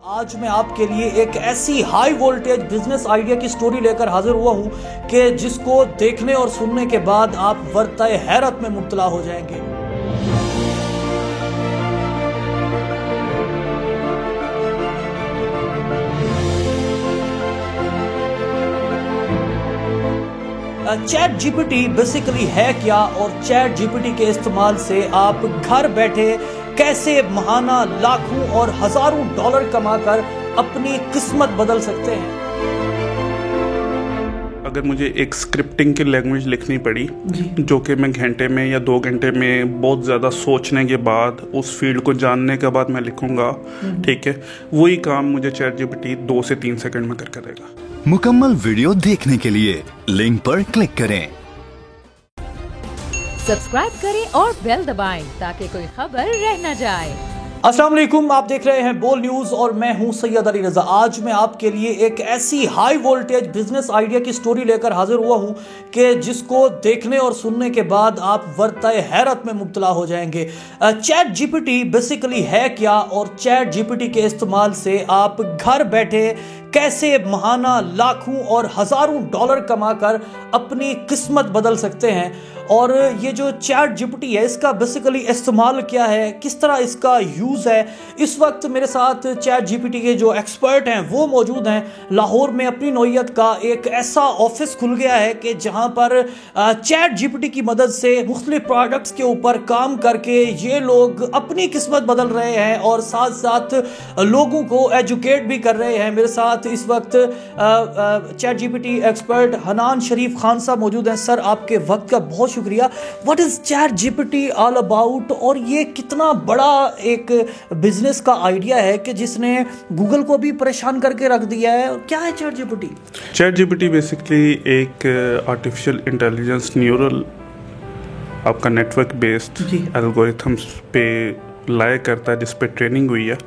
आज मैं आपके लिए एक ऐसी हाई वोल्टेज बिजनेस आइडिया की स्टोरी लेकर हाजिर हुआ हूं कि जिसको देखने और सुनने के बाद आप वर्ताए हैरत में मुब्तला हो जाएंगे। चैट जीपीटी बेसिकली है क्या और चैट जीपीटी के इस्तेमाल से आप घर बैठे कैसे महाना लाखों और हजारों डॉलर कमाकर अपनी किस्मत बदल सकते हैं। अगर मुझे एक स्क्रिप्टिंग की लैंग्वेज लिखनी पड़ी जो कि मैं घंटे में या 2 घंटे में बहुत ज़्यादा सोचने के बाद उस फील्ड को जानने के बाद मैं लिखूंगा, ठीक है, वही काम मुझे चैट जीपीटी 2 से 3 सेकंड में कर देगा। मुकम्मल वीडियो देखने के लिए लिंक पर क्लिक करें, सब्सक्राइब करें और बेल दबाएं ताकि कोई खबर रह न जाए। अस्सलाम वालेकुम, आप देख रहे हैं बोल न्यूज और मैं हूं सैयद अली रजा। आज मैं आपके लिए एक ऐसी हाई वोल्टेज बिजनेस आइडिया की स्टोरी लेकर हाजिर हुआ हूं कि जिसको देखने और सुनने के बाद आप वर्ताए हैरत में मुब्तला हो जाएंगे। चैट जीपीटी बेसिकली है क्या और चैट जीपीटी के इस्तेमाल से आप घर बैठे कैसे महाना लाखों और हजारों डॉलर कमाकर अपनी किस्मत बदल सकते हैं। और ये जो चैट जीपीटी है इसका बेसिकली इस्तेमाल क्या है, किस तरह इसका यूज़ है। इस वक्त मेरे साथ चैट जीपीटी के जो एक्सपर्ट हैं वो मौजूद हैं। लाहौर में अपनी नौइयत का एक ऐसा ऑफिस खुल गया है कि जहां पर चैट जीपीटी की मदद से मुख्तलिफ प्रोडक्ट्स के ऊपर काम करके ये लोग अपनी किस्मत बदल रहे हैं और साथ साथ लोगों को एजुकेट भी कर रहे हैं। मेरे साथ इस वक्त चैट जीपीटी एक्सपर्ट हनान शरीफ खान साहब मौजूद हैं। सर, आपके वक्त का बहुत शुक्रिया। What is chat GPT all about और ये कितना बड़ा एक बिजनेस का आइडिया है कि जिसने गूगल को भी परेशान करके रख दिया है। क्या है chat GPT? Chat GPT basically एक आर्टिफिशियल इंटेलिजेंस न्यूरल आपका नेटवर्क बेस्ड एल्गोरिथम्स पे लाया करता है जिस पे ट्रेनिंग हुई है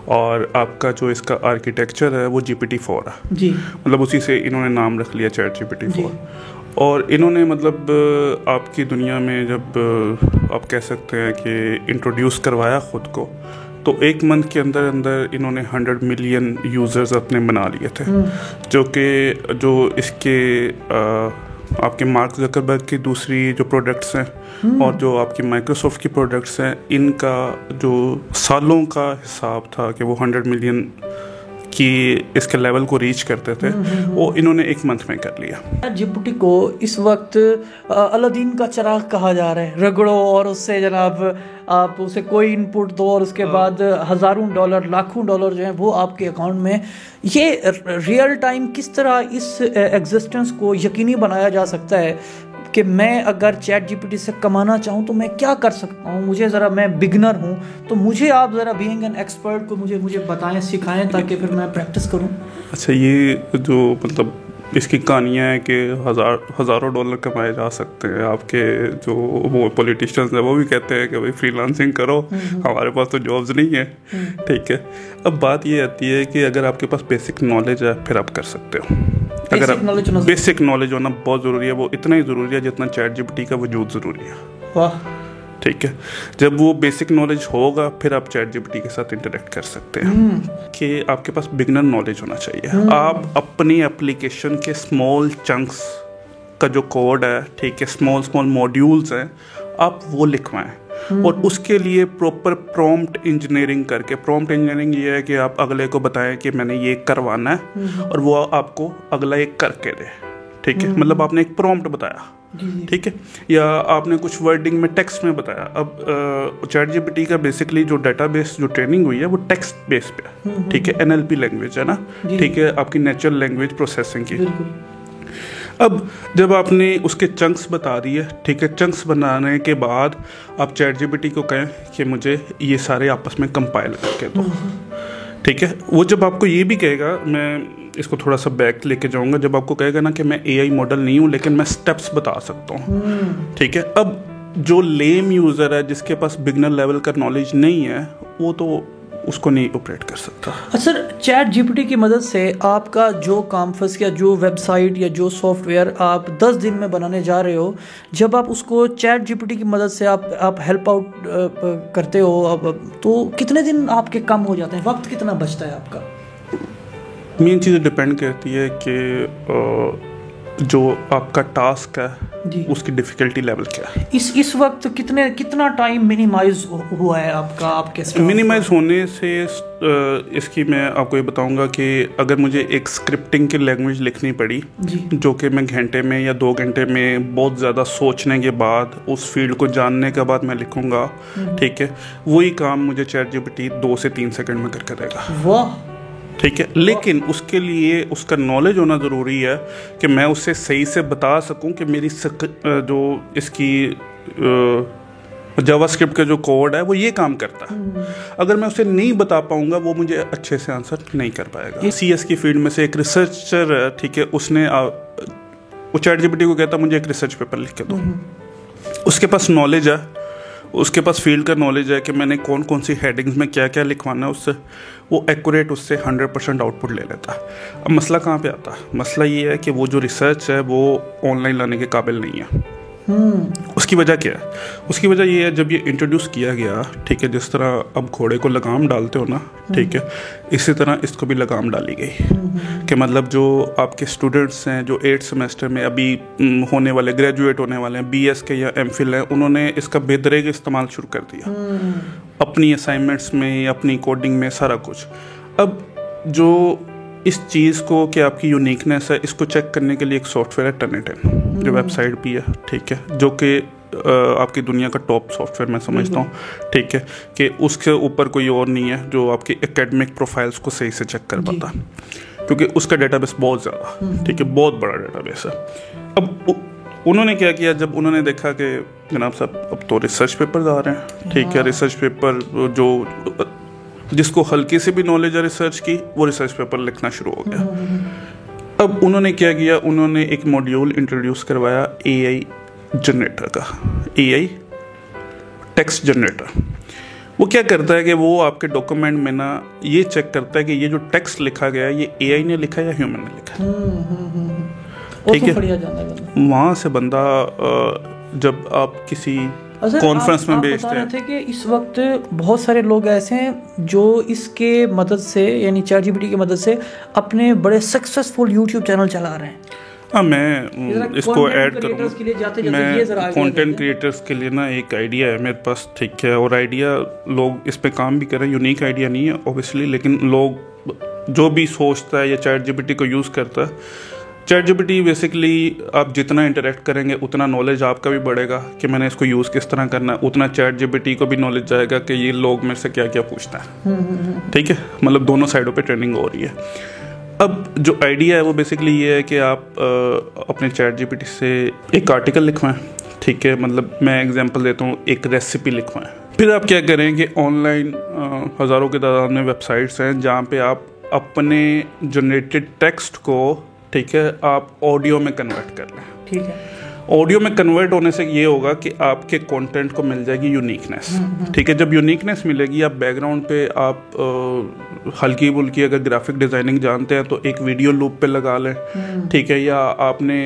और आपका जो इसका आर्किटेक्चर है वो GPT-4 है जी। मतलब उसी से इन्होंने नाम रख लिया चैट GPT-4। और इन्होंने मतलब आपकी दुनिया में जब आप कह सकते हैं कि इंट्रोड्यूस करवाया ख़ुद को, तो 1 मंथ के अंदर अंदर इन्होंने 100 मिलियन यूज़र्स अपने बना लिए थे, जो इसके आपके मार्क ज़करबर्ग की दूसरी जो प्रोडक्ट्स हैं और जो आपकी माइक्रोसॉफ्ट की प्रोडक्ट्स हैं, इनका जो सालों का हिसाब था कि वो 100 मिलियन की इसके लेवल को रीच करते थे, वो इन्होंने 1 मंथ में कर लिया। जीपीटी को इस वक्त अलादीन का चिराग कहा जा रहा है। रगड़ो और उससे जनाब आप उसे कोई इनपुट दो और उसके बाद हज़ारों डॉलर लाखों डॉलर जो हैं वो आपके अकाउंट में। ये रियल टाइम किस तरह इस एग्जिस्टेंस को यकीनी बनाया जा सकता है कि मैं अगर चैट जीपीटी से कमाना चाहूँ तो मैं क्या कर सकता हूँ? मुझे ज़रा, मैं बिगनर हूँ, तो मुझे आप ज़रा बीइंग एन एक्सपर्ट को मुझे बताएं, सिखाएं ताकि फिर मैं प्रैक्टिस करूँ। अच्छा, ये जो मतलब इसकी कहानियाँ है कि हज़ारों डॉलर कमाए जा सकते हैं। आपके जो वो पॉलिटिशियंस हैं वो भी कहते हैं कि भाई फ्रीलांसिंग करो, हमारे पास तो जॉब्स नहीं है, ठीक है। अब बात ये आती है कि अगर आपके पास बेसिक नॉलेज है फिर आप कर सकते हो। अगर बेसिक नॉलेज होना बहुत ज़रूरी है, वो इतना ही ज़रूरी है जितना चैट जीपीटी का वजूद ज़रूरी है। वाह, ठीक है। जब वो बेसिक नॉलेज होगा फिर आप चैट जीपीटी के साथ इंटरेक्ट कर सकते हैं कि आपके पास बिगनर नॉलेज होना चाहिए। आप अपनी एप्लीकेशन के स्मॉल चंक्स का जो कोड है, ठीक है, स्मॉल मॉड्यूल्स हैं, आप वो लिखवाएं और उसके लिए प्रॉपर प्रॉम्प्ट इंजीनियरिंग करके, प्रॉम्प्ट इंजीनियरिंग ये है कि आप अगले को बताएं कि मैंने ये करवाना है और वो आपको अगला एक करके दे, ठीक है। मतलब आपने एक प्रॉम्प्ट बताया, ठीक है, या आपने कुछ वर्डिंग में टेक्स्ट में बताया। अब चैट जीपीटी का बेसिकली जो डेटाबेस जो ट्रेनिंग हुई है वो टेक्स्ट बेस पे है, ठीक है, NLP लैंग्वेज है ना, ठीक है, आपकी नेचुरल लैंग्वेज प्रोसेसिंग की। अब जब आपने उसके चंक्स बता दिए, ठीक है, चंक्स बनाने के बाद आप चैट जीपीटी को कहें कि मुझे ये सारे आपस में कंपाइल करके दो, ठीक है। वो जब आपको ये भी कहेगा, मैं इसको थोड़ा सा बैक लेके जाऊंगा, जब आपको कहेगा ना कि मैं AI मॉडल नहीं हूँ लेकिन मैं स्टेप्स बता सकता हूँ, ठीक है। अब जो लेम यूज़र है जिसके पास बिगनर लेवल का नॉलेज नहीं है, वो तो उसको नहीं ऑपरेट कर सकता। सर, चैट जीपीटी की मदद से आपका जो काम फंस गया, जो वेबसाइट या जो सॉफ्टवेयर आप 10 दिन में बनाने जा रहे हो, जब आप उसको चैट जीपीटी की मदद से आप हेल्प आउट करते हो, तो कितने दिन आपके कम हो जाते हैं, वक्त कितना बचता है आपका? मेन चीज़ें डिपेंड करती है कि जो आपका टास्क है उसकी डिफ़िकल्टी लेवल क्या है। इस वक्त कितना टाइम मिनिमाइज हुआ है आपका, आपके मिनिमाइज होने से इसकी मैं आपको ये बताऊंगा कि अगर मुझे एक स्क्रिप्टिंग की लैंग्वेज लिखनी पड़ी जो कि मैं घंटे में या 2 घंटे में बहुत ज़्यादा सोचने के बाद, उस फील्ड को जानने के बाद मैं लिखूंगा, ठीक है, वही काम मुझे चैट जीपीटी 2 से 3 सेकंड में करके देगा। वाह, ठीक है, लेकिन उसके लिए उसका नॉलेज होना ज़रूरी है कि मैं उससे सही से बता सकूं कि मेरी जो इसकी जावास्क्रिप्ट का जो कोड है वो ये काम करता है। अगर मैं उसे नहीं बता पाऊंगा, वो मुझे अच्छे से आंसर नहीं कर पाएगा। सीएस की फील्ड में से एक रिसर्चर है, ठीक है, उसने वो चैट जीपीटी को कहता मुझे एक रिसर्च पेपर लिख के दो। उसके पास नॉलेज है, उसके पास फील्ड का नॉलेज है कि मैंने कौन कौन सी हेडिंग्स में क्या क्या लिखवाना है, उससे वो एक्यूरेट उससे 100% आउटपुट ले लेता है। अब मसला कहाँ पे आता है? मसला ये है कि वो जो रिसर्च है वो ऑनलाइन लाने के काबिल नहीं है। उसकी वजह क्या है? उसकी वजह ये है, जब ये इंट्रोड्यूस किया गया, ठीक है, जिस तरह अब घोड़े को लगाम डालते हो ना, ठीक है, इसी तरह इसको भी लगाम डाली गई कि मतलब जो आपके स्टूडेंट्स हैं जो 8th सेमेस्टर में अभी होने वाले, ग्रेजुएट होने वाले हैं, बीएस के या एमफिल हैं, उन्होंने इसका बेदरेग इस्तेमाल शुरू कर दिया अपनी असाइनमेंट्स में, अपनी कोडिंग में, सारा कुछ। अब जो इस चीज़ को कि आपकी यूनिकनेस है, इसको चेक करने के लिए एक सॉफ्टवेयर है Turnitin, जो वेबसाइट भी है, ठीक है, जो कि आपकी दुनिया का टॉप सॉफ्टवेयर मैं समझता हूँ, ठीक है, कि उसके ऊपर कोई और नहीं है जो आपकी एकेडमिक प्रोफाइल्स को सही से चेक कर पाता, क्योंकि उसका डेटाबेस बहुत ज़्यादा, ठीक है, बहुत बड़ा डेटाबेस है। अब उन्होंने क्या किया, जब उन्होंने देखा कि जनाब साहब अब तो रिसर्च पेपर आ रहे हैं, ठीक है, रिसर्च पेपर जो जिसको हल्की से भी नॉलेज है रिसर्च की, वो रिसर्च पेपर लिखना शुरू हो गया। अब उन्होंने क्या किया, उन्होंने एक मॉड्यूल इंट्रोड्यूस करवाया एआई जनरेटर का, एआई टेक्स्ट जनरेटर। वो क्या करता है कि वो आपके डॉक्यूमेंट में ना ये चेक करता है कि ये जो टेक्स्ट लिखा गया है ये एआई ने लिखा है या ह्यूमन ने लिखा है। ठीक है, वहाँ से बंदा जब आप किसी कॉन्फ्रेंस में भेजते हैं। थे कि इस वक्त बहुत सारे लोग ऐसे हैं जो इसके मदद से, यानी चैट जीपीटी की मदद से अपने बड़े सक्सेसफुल यूट्यूब चैनल चला रहे हैं। हाँ, मैं इसको ऐड करूँगा। मैं कंटेंट क्रिएटर्स के लिए ना एक आइडिया है मेरे पास, ठीक है, और आइडिया लोग इस पे काम भी कर रहे हैं। यूनिक आइडिया नहीं है ऑब्वियसली, लेकिन लोग जो भी सोचता है या चैट जीपीटी को यूज़ करता है, चैट जीपीटी बेसिकली आप जितना इंटरेक्ट करेंगे उतना नॉलेज आपका भी बढ़ेगा कि मैंने इसको यूज़ किस तरह करना है, उतना चैट जीपीटी को भी नॉलेज जाएगा कि ये लोग मेरे से क्या क्या पूछता है। ठीक है, मतलब दोनों साइडों पे ट्रेनिंग हो रही है। अब जो आइडिया है वो बेसिकली ये है कि आप अपने चैट जीपीटी से एक आर्टिकल लिखवाएं, ठीक है, मतलब मैं एग्जांपल देता हूँ, एक रेसिपी लिखवाएं। फिर आप क्या करें कि ऑनलाइन हज़ारों की तादाद में वेबसाइट्स हैं जहाँ पे आप अपने जनरेटेड टेक्स्ट को, ठीक है, आप ऑडियो में कन्वर्ट कर लें। ठीक है, ऑडियो में कन्वर्ट होने से ये होगा कि आपके कंटेंट को मिल जाएगी यूनिकनेस। ठीक है, जब यूनिकनेस मिलेगी, आप बैकग्राउंड पे आप हल्की बुल्की अगर ग्राफिक डिज़ाइनिंग जानते हैं तो एक वीडियो लूप पे लगा लें, ठीक है, या आपने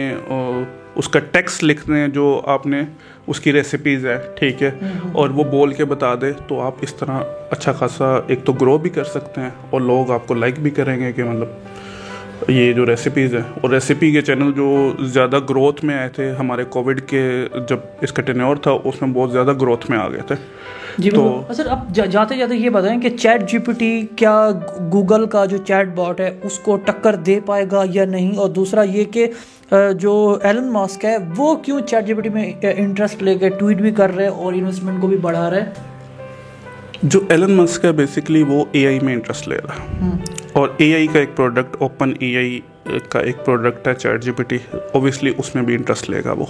उसका टेक्स्ट लिखने जो आपने उसकी रेसिपीज़ है, ठीक है, और वो बोल के बता दे, तो आप इस तरह अच्छा खासा एक तो ग्रो भी कर सकते हैं और लोग आपको लाइक भी करेंगे कि मतलब ये जो रेसिपीज़ हैं। और रेसिपी के चैनल जो ज़्यादा ग्रोथ में आए थे हमारे कोविड के, जब इसका टेन्योर था उसमें बहुत ज़्यादा ग्रोथ में आ गए थे। जी, तो सर अब जाते जाते ये बताएं कि चैट जीपीटी क्या गूगल का जो चैट बॉट है उसको टक्कर दे पाएगा या नहीं, और दूसरा ये कि जो एलन मस्क है वो क्यों चैट जीपीटी में इंटरेस्ट लेके ट्वीट भी कर रहे हैं और इन्वेस्टमेंट को भी बढ़ा रहे हैं। जो एलन मस्क है बेसिकली वो एआई में इंटरेस्ट ले रहा है, और एआई का एक प्रोडक्ट, ओपन एआई का एक प्रोडक्ट है चैट जीपीटी, ऑब्वियसली उसमें भी इंटरेस्ट लेगा वो।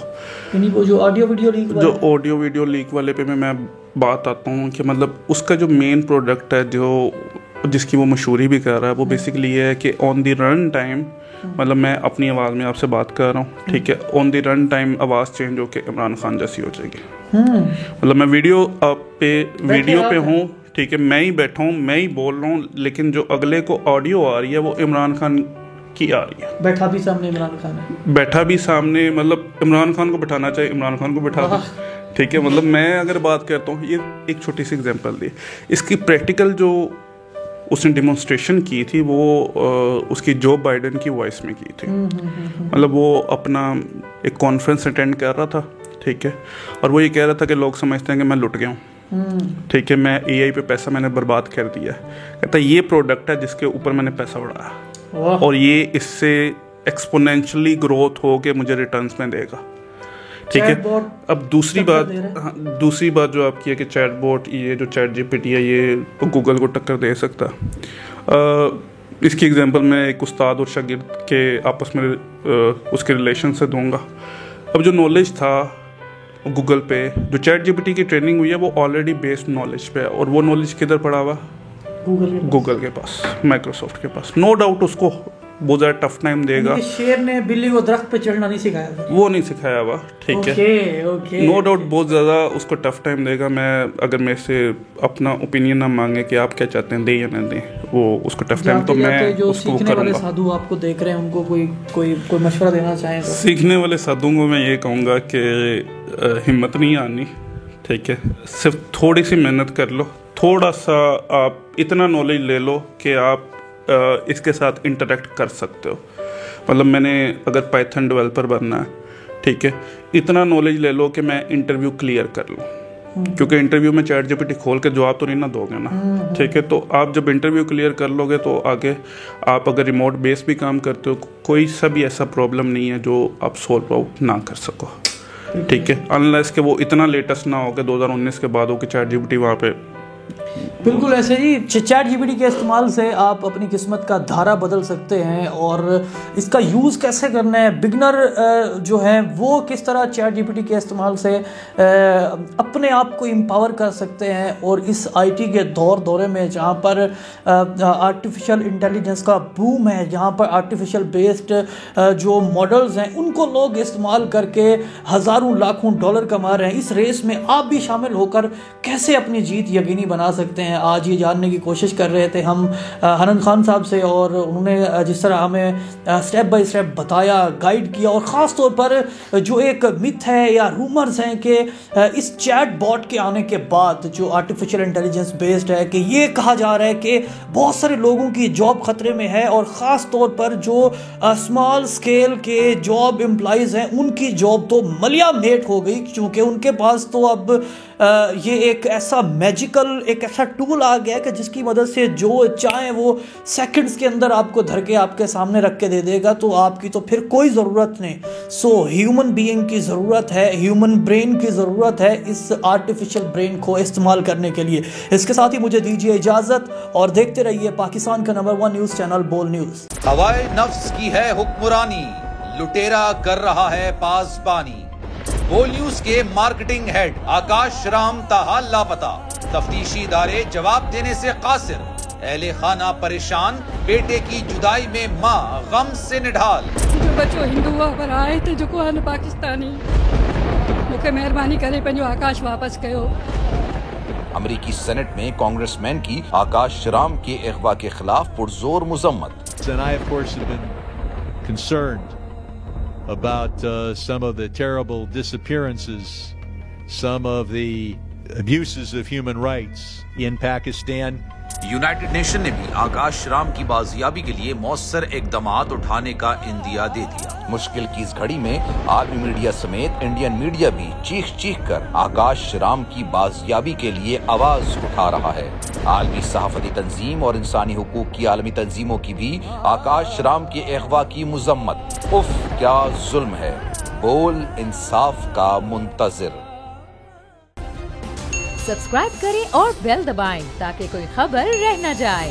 यानी वो जो ऑडियो वीडियो लीक वाले पे मैं बात आता हूँ कि मतलब उसका जो मेन प्रोडक्ट है जो जिसकी वो मशहूरी भी कर रहा है, वो बेसिकली ये है कि ऑन द रन टाइम, मतलब मैं अपनी आवाज़ में आपसे बात कर रहा हूँ, ठीक है, ऑन द रन टाइम आवाज़ चेंज होकर इमरान खान जैसी हो जाएगी। मतलब मैं वीडियो पे हूँ, ठीक है, मैं ही बैठा हूँ, मैं ही बोल रहा हूँ, लेकिन जो अगले को ऑडियो आ रही है वो इमरान खान की आ रही है। बैठा भी सामने इमरान खान है, बैठा भी सामने, मतलब इमरान खान को बैठाना चाहिए, इमरान खान को बैठा दो, ठीक है। मतलब मैं अगर बात करता हूँ, ये एक छोटी सी एग्जांपल दी, इसकी प्रैक्टिकल जो उसने डेमोन्स्ट्रेशन की थी वो उसकी जो बाइडेन की वॉइस में की थी। मतलब वो अपना एक कॉन्फ्रेंस अटेंड कर रहा था, ठीक है, और वो ये कह रहा था कि लोग समझते हैं कि मैं लुट गया हूँ, ठीक है, मैं AI पे पैसा मैंने बर्बाद कर दिया। कहता ये प्रोडक्ट है जिसके ऊपर मैंने पैसा उड़ाया और ये इससे एक्सपोनेंशियली ग्रोथ हो के मुझे रिटर्न्स में देगा, ठीक है। अब दूसरी बात जो आपकी है कि चैटबॉट, ये जो ChatGPT है ये गूगल को टक्कर दे सकता। इसकी एग्जांपल मैं एक उस्ताद और शागिर्द के आपस में उसके रिलेशन से दूंगा। अब जो नॉलेज था गूगल पे, जो ChatGPT की ट्रेनिंग हुई है वो ऑलरेडी बेस्ड नॉलेज पे है, और वो नॉलेज किधर पड़ा हुआ? गूगल के पास, माइक्रोसॉफ्ट के पास। नो डाउट उसको बहुत ज़्यादा टफ टाइम देगा। शेर ने बिल्ली को दरख्त पे चढ़ना नहीं सिखाया था, वो नहीं सिखाया हुआ, ठीक है। नो डाउट बहुत ज़्यादा उसको टफ टाइम देगा। मैं अगर मेरे से अपना ओपिनियन ना मांगे कि आप क्या चाहते हैं, दें या ना दें, वो उसको टफ टाइम, तो मैं जो सीखने वाले साधु आपको देख रहे हैं उनको कोई मशवरा देना चाहें तो? सीखने वाले साधुओं को मैं ये कहूँगा कि हिम्मत नहीं आनी, ठीक है, सिर्फ थोड़ी सी मेहनत कर लो, थोड़ा सा आप इतना नॉलेज ले लो कि आप इसके साथ इंटरेक्ट कर सकते हो। मतलब मैंने अगर पाइथन डेवलपर बनना है, ठीक है, इतना नॉलेज ले लो कि मैं इंटरव्यू क्लियर कर लूँ, क्योंकि इंटरव्यू में ChatGPT खोल के जवाब तो नहीं ना दोगे ना, ठीक है। तो आप जब इंटरव्यू क्लियर कर लोगे तो आगे आप अगर रिमोट बेस भी काम करते हो, कोई सा भी ऐसा प्रॉब्लम नहीं है जो आप सॉल्व आउट ना कर सको, ठीक है, अनलेस कि वो इतना लेटेस्ट ना हो कि 2019 के बाद हो कि ChatGPT वहाँ पे। बिल्कुल ऐसे ही ChatGPT के इस्तेमाल से आप अपनी किस्मत का धारा बदल सकते हैं, और इसका यूज़ कैसे करना है, बिगनर जो है वो किस तरह ChatGPT के इस्तेमाल से अपने आप को एम्पावर कर सकते हैं। और इस IT के दौरे में जहाँ पर आर्टिफिशियल इंटेलिजेंस का बूम है, जहाँ पर आर्टिफिशियल बेस्ड जो मॉडल्स हैं उनको लोग इस्तेमाल करके हज़ारों लाखों डॉलर कमा रहे हैं, इस रेस में आप भी शामिल होकर कैसे अपनी जीत यकीनी बना सकते हैं, आज ये जानने की कोशिश कर रहे थे हम हनन खान साहब से। और उन्होंने जिस तरह हमें स्टेप बाय स्टेप बताया, गाइड किया, और ख़ास तौर पर जो एक मिथ है या रूमर्स हैं कि इस चैट बॉट के आने के बाद जो आर्टिफिशियल इंटेलिजेंस बेस्ड है, कि ये कहा जा रहा है कि बहुत सारे लोगों की जॉब खतरे में है, और ख़ास तौर पर जो स्मॉल स्केल के जॉब एम्प्लॉइज़ हैं उनकी जॉब तो मलिया मेट हो गई, क्योंकि उनके पास तो अब ये एक ऐसा मैजिकल, एक ऐसा टूल आ गया कि जिसकी मदद से जो चाहे वो सेकंड्स के अंदर आपको धर के आपके सामने रख के दे देगा, तो आपकी तो फिर कोई ज़रूरत नहीं। सो ह्यूमन बीइंग की ज़रूरत है, ह्यूमन ब्रेन की ज़रूरत है इस आर्टिफिशियल ब्रेन को इस्तेमाल करने के लिए। इसके साथ ही मुझे दीजिए इजाज़त, और देखते रहिए पाकिस्तान का नंबर 1 न्यूज़ चैनल बोल न्यूज़। हवाए नफ्स की है हुक्मरानी, लुटेरा कर रहा है पासबानी। बोल न्यूज के मार्केटिंग हेड आकाश राम ताहा लापता, तफ्तीशी इदारे जवाब देने से कासिर, अहले खाना परेशान, बेटे की जुदाई में माँ गम से निढाल। जो बच्चो हिंदू पर आए थे जो को पाकिस्तानी, मुझे मेहरबानी करे पंहिंजो आकाश वापस कयो। अमेरिकी सेनेट में कांग्रेसमैन की आकाश राम के अगवा के खिलाफ पुरजोर मुजम्मत। About some of the terrible disappearances, some of the abuses of human rights in Pakistan. United nation ने भी आकाश राम की बाजियाबी के लिए मौसर इकदामात उठाने का इंदिया दे दिया। मुश्किल की इस घड़ी में आर्मी मीडिया समेत इंडियन मीडिया भी चीख चीख कर आकाश राम की बाजियाबी के लिए आवाज उठा रहा है। आलमी सहाफती तंजीम और इंसानी हुकूक की आलमी तंजीमों की भी आकाश राम के अगवा की मुजम्मत। उफ क्या जुल्म है, बोल इंसाफ का मुंतजिर। सब्सक्राइब करें और बेल दबाएं ताकि कोई खबर रह न जाए।